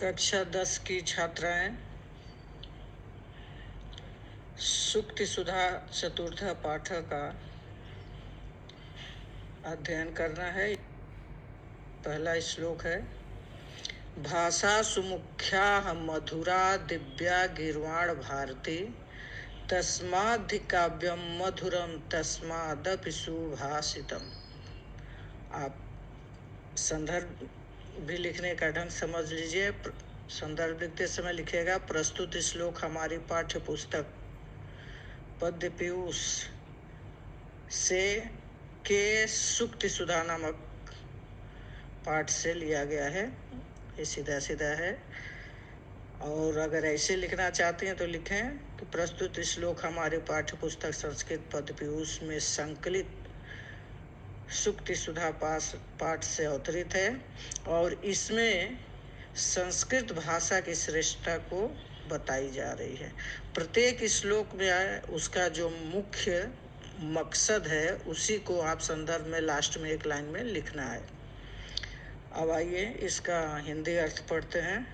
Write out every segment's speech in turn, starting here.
कक्षा 10 की छात्राएं सूक्ति सुधा चतुर्थ पाठ का अध्ययन करना है। पहला श्लोक है, भाषा सुमुख्या मधुरा दिव्या गीर्वाण भारती तस्माद्धिकाव्यम मधुरम तस्मादपि सुभाषितम। आप संदर्भ भी लिखने का ढंग समझ लीजिए। संदर्भ लिखते समय लिखेगा, प्रस्तुत श्लोक हमारी पाठ्य पुस्तक पद्य पीयूष से के सूक्ति सुधा नामक पाठ से लिया गया है। ये सीधा सीधा है। और अगर ऐसे लिखना चाहते हैं तो लिखें कि प्रस्तुत श्लोक हमारे पाठ्य पुस्तक संस्कृत पद्य पीयूष में संकलित सूक्ति सुधा पाठ से अवतरित है और इसमें संस्कृत भाषा की श्रेष्ठता को बताई जा रही है। प्रत्येक श्लोक में उसका जो मुख्य मकसद है उसी को आप संदर्भ में लास्ट में एक लाइन में लिखना है। अब आइए इसका हिंदी अर्थ पढ़ते हैं।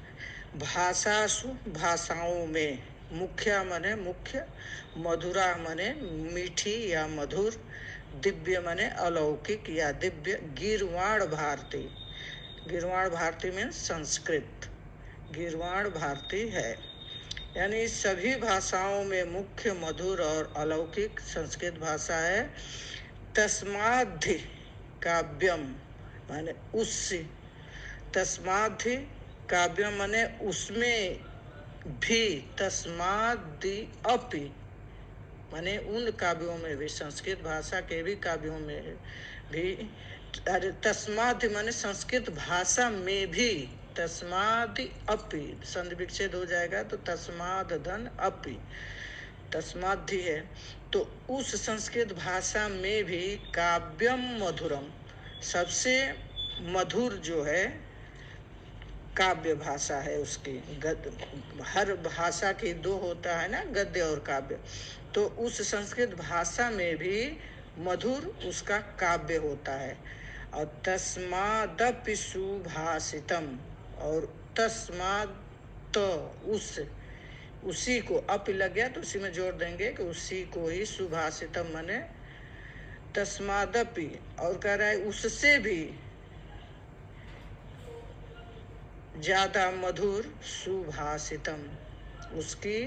भाषासु भाषाओं में, मुख्य मने मुख्य, मधुरा मने मीठी या मधुर, दिव्य मने अलौकिक या दिव्य, गीर्वाण भारती, गीर्वाण भारती में संस्कृत, गीर्वाण भारती है। यानी सभी भाषाओं में मुख्य, मधुर और अलौकिक संस्कृत भाषा है। तस्माद्धि काव्यम माने उससे, तस्माद्धि काव्यम माने उसमें भी, तस्मादि अपि माने उन काव्यों में भी, संस्कृत भाषा के भी काव्यों में भी, अरे तस्मादि माने संस्कृत भाषा में भी, तस्मादि अपि संधि विच्छेद हो जाएगा तो तस्माद धन अपि, तस्मादि है। तो उस संस्कृत भाषा में भी काव्यम मधुरम, सबसे मधुर जो है काव्य भाषा है उसकी। हर भाषा की दो होता है ना, गद्य और काव्य। तो उस संस्कृत भाषा में भी मधुर उसका काव्य होता है। और तस्मादपि सुभाषितम, और तस्माद तो उसी को, अप लग गया तो उसी में जोड़ देंगे कि उसी को ही सुभाषितम माने तस्मादपि, और कह रहा है उससे भी ज्यादा मधुर सुभाषितम, उसकी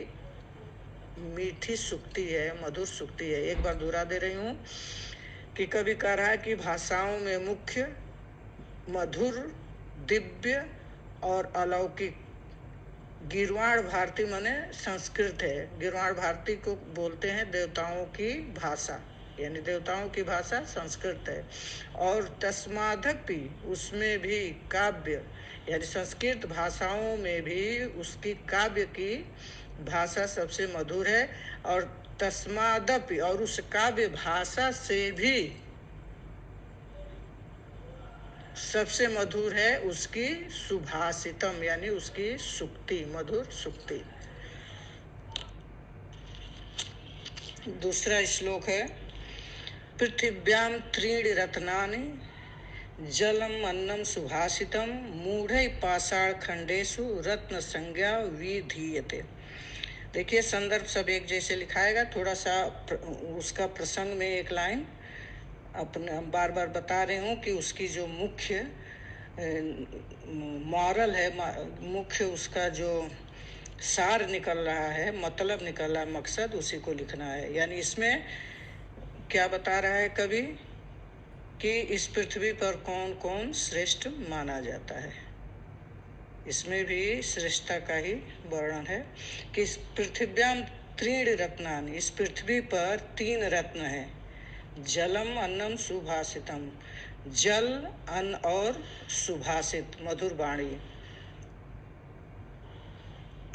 मीठी सुक्ति है, मधुर सुक्ति है। एक बार दोहरा दे रही हूँ कि कभी कह रहा है कि भाषाओं में मुख्य, मधुर, दिव्य और अलौकिक। गीर्वाण भारती माने संस्कृत है। गीर्वाण भारती को बोलते हैं देवताओं की भाषा, यानी देवताओं की भाषा संस्कृत है। और तस्मादपि उसमें भी काव्य, यानी संस्कृत भाषाओं में भी उसकी काव्य की भाषा सबसे मधुर है। और तस्मादपि, और उस काव्य भाषा से भी सबसे मधुर है उसकी सुभाषितम, यानी उसकी सुक्ति, मधुर सुक्ति। दूसरा श्लोक है, पृथिव्याम त्रीणि रत्नानि जलम अन्नम सुभाषितम मूढ़ै पाषाण खंडेषु रत्न संज्ञा विधीयते। देखिए संदर्भ सब एक जैसे लिखाएगा, थोड़ा सा उसका प्रसंग में एक लाइन अपने बार बार बता रही हूँ कि उसकी जो मुख्य मॉरल है, मुख्य उसका जो सार निकल रहा है, मतलब निकल रहा है, मकसद, उसी को लिखना है। यानी इसमें क्या बता रहा है कवि कि इस पृथ्वी पर कौन कौन श्रेष्ठ माना जाता है। इसमें भी श्रेष्ठता का ही वर्णन है कि इस पृथिव्याम त्रीण रत्नानि, इस पृथ्वी पर 3 रत्न हैं। जलम अन्नम सुभाषितम, जल, अन्न और सुभाषित, मधुर वाणी।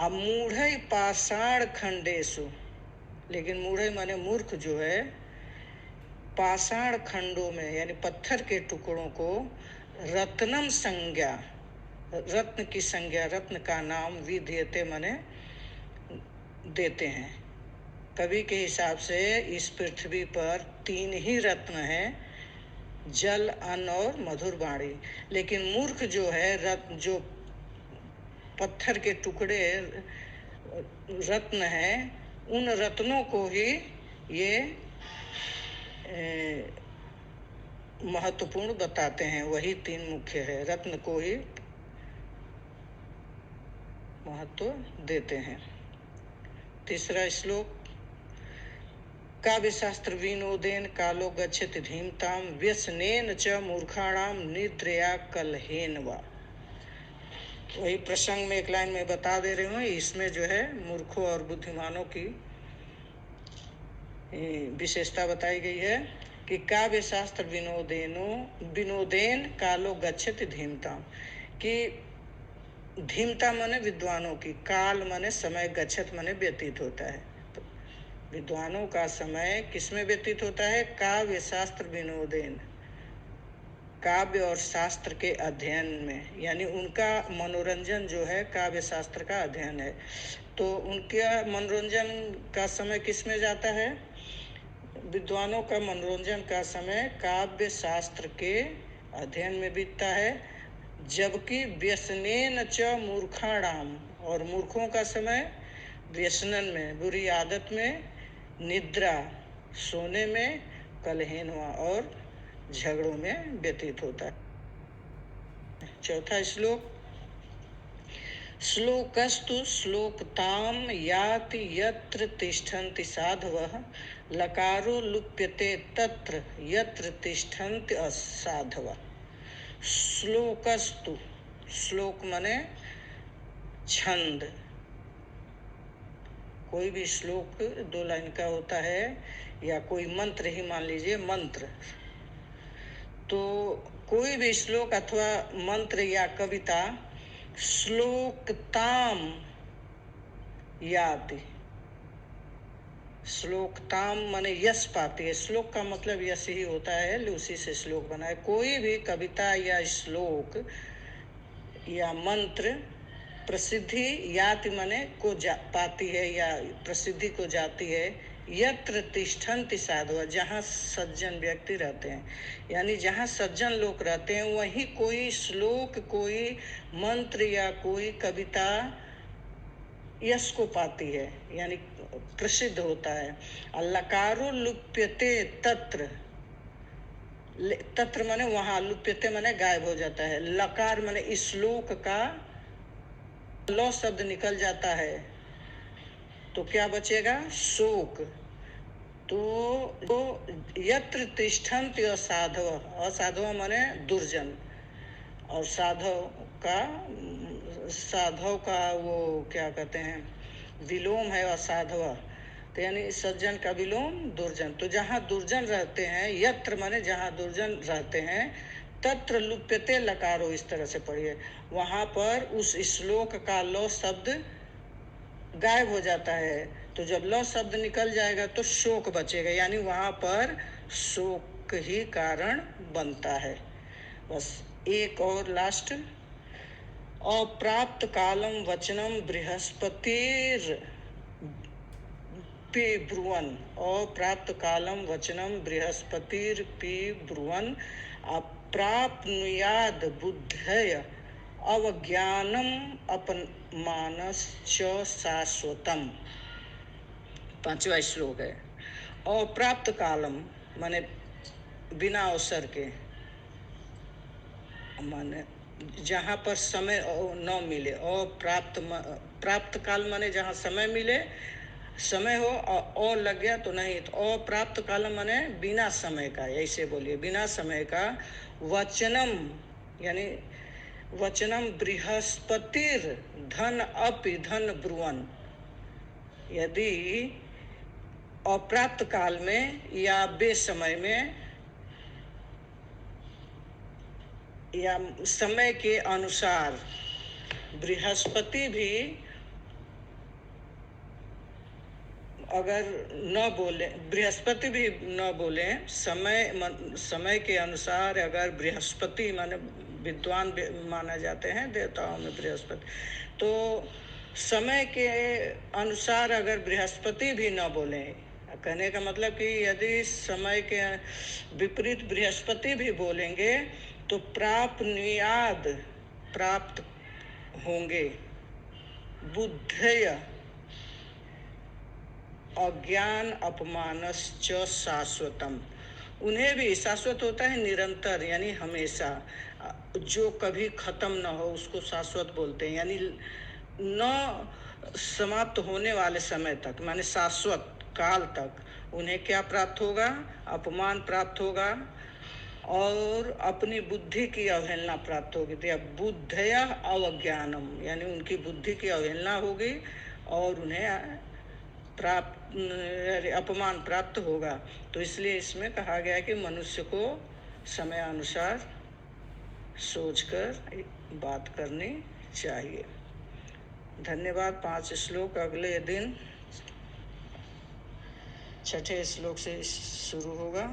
अमूढ़ पाषाण खंडेषु, लेकिन मूढ़ माने मूर्ख जो है, पाषाण खंडों में यानी पत्थर के टुकड़ों को रत्नम संज्ञा, रत्न की संज्ञा, रत्न का नाम, विधीयते माने देते हैं। कवि के हिसाब से इस पृथ्वी पर 3 ही रत्न हैं, जल, अन्न और मधुर वाणी। लेकिन मूर्ख जो है, रत्न जो पत्थर के टुकड़े रत्न हैं, उन रत्नों को ही ये महत्वपूर्ण बताते हैं। वही तीन मुख्य है, रत्न को ही महत्व देते हैं। तीसरा श्लोक, काव्यशास्त्र विनोदेन कालो गच्छति धीमताम व्यसनेन च मूर्खाणाम निद्रया कलहेन वा। वही प्रसंग में एक लाइन में बता दे रही हूँ। इसमें जो है मूर्खों और बुद्धिमानों की विशेषता बताई गई है कि काव्य शास्त्र विनोदेन कालो गच्छति धीमताम, कि धीमता माने विद्वानों की, काल माने समय, गच्छत माने व्यतीत होता है। तो विद्वानों का समय किसमें व्यतीत होता है? काव्य शास्त्र विनोदेन, काव्य और शास्त्र के अध्ययन में, यानी उनका मनोरंजन जो है काव्य शास्त्र का अध्ययन है। तो उनका मनोरंजन का समय किस में जाता है? विद्वानों का मनोरंजन का समय काव्य शास्त्र के अध्ययन में बीतता है। जबकि व्यसनेन च मूर्खाणाम, और मूर्खों का समय व्यसनन में, बुरी आदत में, निद्रा सोने में, कलहेन और झगड़ों में व्यतीत होता है। चौथा श्लोक, श्लोकस्तु श्लोकताम याति यत्र तिष्ठन्ति साधवः लकारो लुप्यते तत्र यत्र तिष्ठन्ति असाधवः। श्लोकस्तु, श्लोक माने छंद। कोई भी श्लोक 2 लाइन का होता है, या कोई मंत्र ही मान लीजिए, मंत्र। तो कोई भी श्लोक अथवा मंत्र या कविता श्लोकताम याति, श्लोकताम माने यश पाती है। श्लोक का मतलब यश ही होता है, उसी से श्लोक बना है। कोई भी कविता या श्लोक या मंत्र प्रसिद्धि याति माने को पाती है या प्रसिद्धि को जाती है, यत्र तिष्ठन्ति साधवः, जहाँ सज्जन व्यक्ति रहते हैं, यानी जहाँ सज्जन लोग रहते हैं वहीं कोई श्लोक, कोई मंत्र या कोई कविता यश को पाती है, यानी प्रसिद्ध होता है। लकारो लुप्यते तत्र, तत्र माने वहाँ, लुप्यते माने गायब हो जाता है। लकार माने श्लोक का लो शब्द निकल जाता है तो क्या बचेगा? शोक। तो यत्र तिष्ठन्ति असाधव, असाधव माने दुर्जन, और साधव का वो क्या कहते हैं, विलोम है असाधव, तो यानी सज्जन का विलोम दुर्जन। तो जहाँ दुर्जन रहते हैं, यत्र माने जहाँ दुर्जन रहते हैं, तत्र लुप्यते लकारो, इस तरह से पढ़िए, वहाँ पर उस श्लोक का लो शब्द गायब हो जाता है। तो जब लो शब्द निकल जाएगा तो शोक बचेगा, यानी वहाँ पर शोक ही कारण बनता है। बस एक और लास्ट, अप्राप्त कालम वचनम बृहस्पतिर पी ब्रुवन, अप्राप्त कालम वचनम बृहस्पतिर पी ब्रुवन अप्राप्नुयाद बुद्धय अवज्ञानम अपमानश्च शाश्वतम। 5वां श्लोक है। अप्राप्त कालम माने बिना अवसर के, माने जहाँ पर समय न मिले। प्राप्त काल माने जहाँ समय मिले, समय हो और लग गया तो नहीं। तो अप्राप्त कालम माने बिना समय का, ऐसे बोलिए, बिना समय का। वचनम यानी वचनम बृहस्पतिर धन अपि धन ब्रुवन, यदि अप्राप्त काल में या बेसमय में या समय के अनुसार बृहस्पति भी अगर न बोले, बृहस्पति भी न बोले, समय के अनुसार अगर बृहस्पति माने विद्वान माना जाते हैं देवताओं में बृहस्पति, तो समय के अनुसार अगर बृहस्पति भी न बोले, कहने का मतलब कि यदि समय के विपरीत बृहस्पति भी बोलेंगे तो प्राप्त होंगे, बुद्धय अज्ञान अपमानश्च शाश्वतम। उन्हें भी शाश्वत होता है निरंतर, यानी हमेशा, जो कभी खत्म न हो उसको शाश्वत बोलते हैं, यानी न समाप्त होने वाले समय तक, माने शाश्वत काल तक उन्हें क्या प्राप्त होगा? अपमान प्राप्त होगा और अपनी बुद्धि की अवहेलना प्राप्त होगी। तो बुद्धया अवज्ञानम, यानी उनकी बुद्धि की अवहेलना होगी और उन्हें अपमान प्राप्त होगा। तो इसलिए इसमें कहा गया कि मनुष्य को समयानुसार सोचकर बात करनी चाहिए। धन्यवाद। 5 श्लोक अगले दिन 6ठे श्लोक से शुरू होगा।